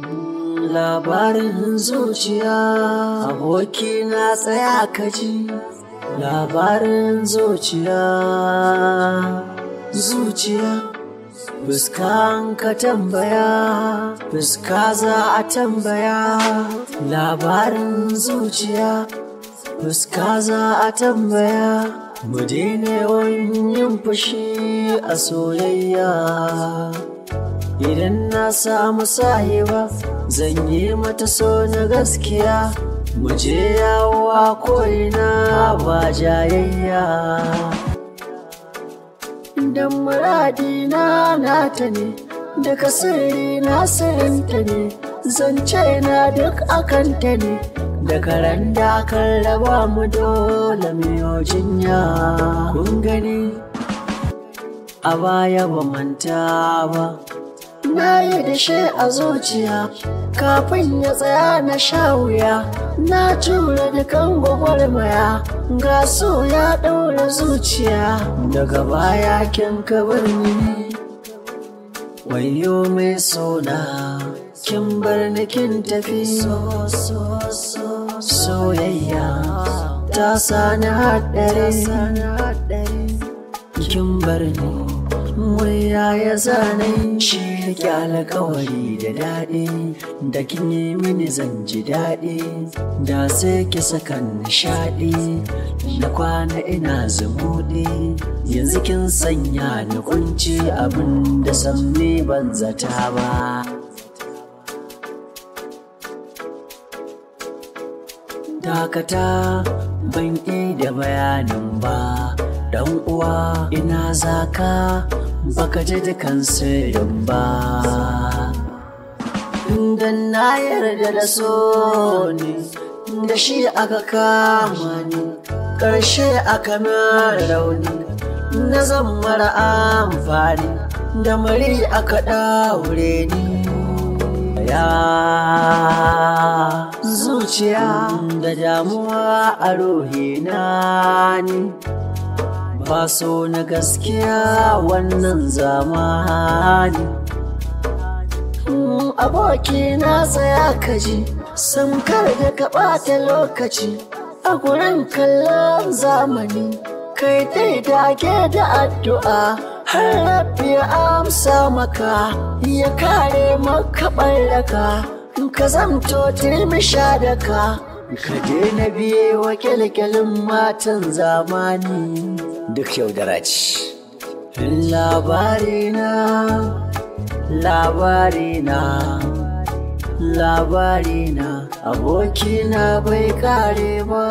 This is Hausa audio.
Labarin zuciya, aboki na tsaya kaji. Labarin zuciya, zuciya. Fuskan ka tambaya, fuska za a tambaya. Labarin zuciya, fuska za a tambaya. Mu daina yawan yin fushi a soyayya. Idan na samu sahiba, zan yi mata so na gaskiya. Mu je yawo a ko'ina ba jayayya. Dan muradina nata ne, daga sirri na sirrinta ne, zance na duk akanta ne. Da karen da kan raba mu dole miyo jinya. Kun gani a baya ba manta ba, na yi da shi a zuciya. Kafin ya tsaya na sha wuya, na jure dukan gwagwarmaya. Ga so ya ɗaura zuciya, daga baya kin kabar ni. Wayo mai sona, kin bar ni kin tafi. Soyayya ta sani haɗari, kin bar ni. Waya ya zane shi yake alkawari da daɗi, da kin yi mini zan ji daɗi. Da sai ki sakan nishaɗi, na kwana ina zumuɗi. Yanzu kin sanya ni kunci, abin da san ni ban zata ba. Dakata ban da bayanin ba, dan uwa ina zaka baka ji dukan sirrin ba. Dan na yarda da so ne, da shi aka kama ni, ƙarshe aka mara rauni. Na zan mara amfani, da mari aka ɗaure ni. Ya zuciya da damuwa a ruhina ne, ba so na gaskiya wannan zamani. Aboki na tsaya kaji, samkar da ka ɓata lokaci a gurin kallon zamani. Kai dai dage da addu'a, har rabbi ya amsa maka, ya kare maka ɓarraka. Ka zamto turmisha da ka daina biye wa kyalkyalin matan zamani. Duk yaudara ce. Labarina, labarina, labarina, abokina bai kare ba.